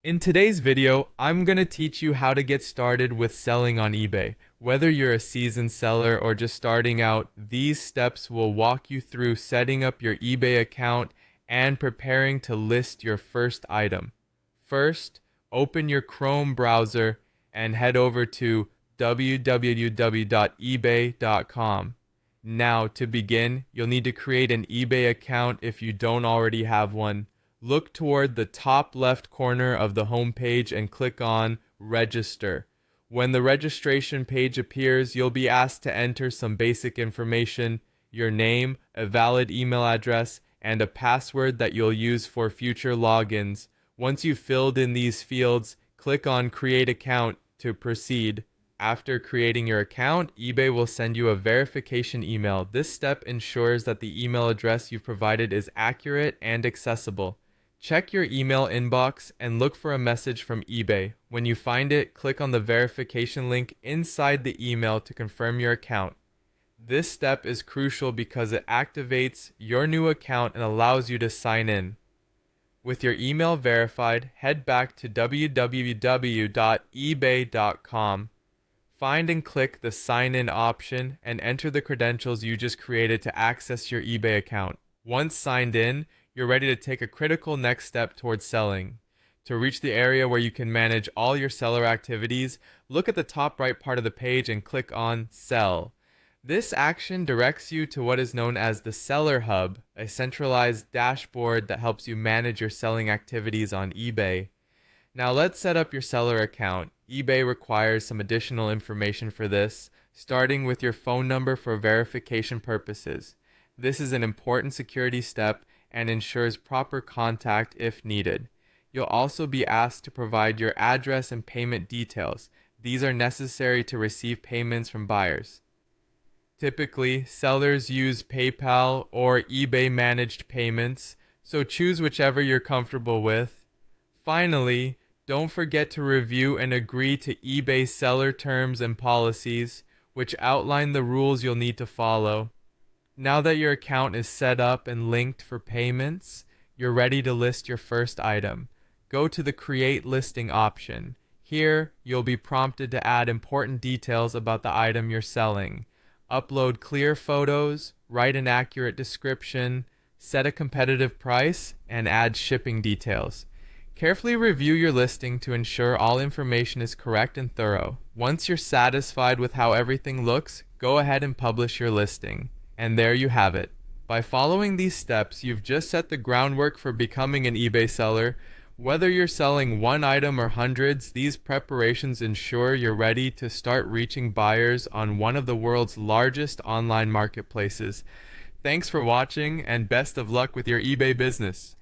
In today's video, I'm going to teach you how to get started with selling on eBay. Whether you're a seasoned seller or just starting out, these steps will walk you through setting up your eBay account and preparing to list your first item. First, open your Chrome browser and head over to www.ebay.com. Now, to begin, you'll need to create an eBay account if you don't already have one. Look toward the top left corner of the home page and click on Register. When the registration page appears, you'll be asked to enter some basic information, your name, a valid email address, and a password that you'll use for future logins. Once you've filled in these fields, click on Create Account to proceed. After creating your account, eBay will send you a verification email. This step ensures that the email address you've provided is accurate and accessible. Check your email inbox and look for a message from eBay. When you find it, click on the verification link inside the email to confirm your account. This step is crucial because it activates your new account and allows you to sign in. With your email verified, head back to www.ebay.com. Find and click the Sign In option and enter the credentials you just created to access your eBay account. Once signed in, you're ready to take a critical next step towards selling. To reach the area where you can manage all your seller activities, look at the top right part of the page and click on Sell. This action directs you to what is known as the Seller Hub, a centralized dashboard that helps you manage your selling activities on eBay. Now let's set up your seller account. eBay requires some additional information for this, starting with your phone number for verification purposes. This is an important security step and ensures proper contact if needed. You'll also be asked to provide your address and payment details. These are necessary to receive payments from buyers. Typically, sellers use PayPal or eBay managed payments, so choose whichever you're comfortable with. Finally, don't forget to review and agree to eBay seller terms and policies, which outline the rules you'll need to follow. Now that your account is set up and linked for payments, you're ready to list your first item. Go to the Create Listing option. Here, you'll be prompted to add important details about the item you're selling. Upload clear photos, write an accurate description, set a competitive price, and add shipping details. Carefully review your listing to ensure all information is correct and thorough. Once you're satisfied with how everything looks, go ahead and publish your listing. And there you have it. By following these steps, you've just set the groundwork for becoming an eBay seller. Whether you're selling one item or hundreds, these preparations ensure you're ready to start reaching buyers on one of the world's largest online marketplaces. Thanks for watching and best of luck with your eBay business.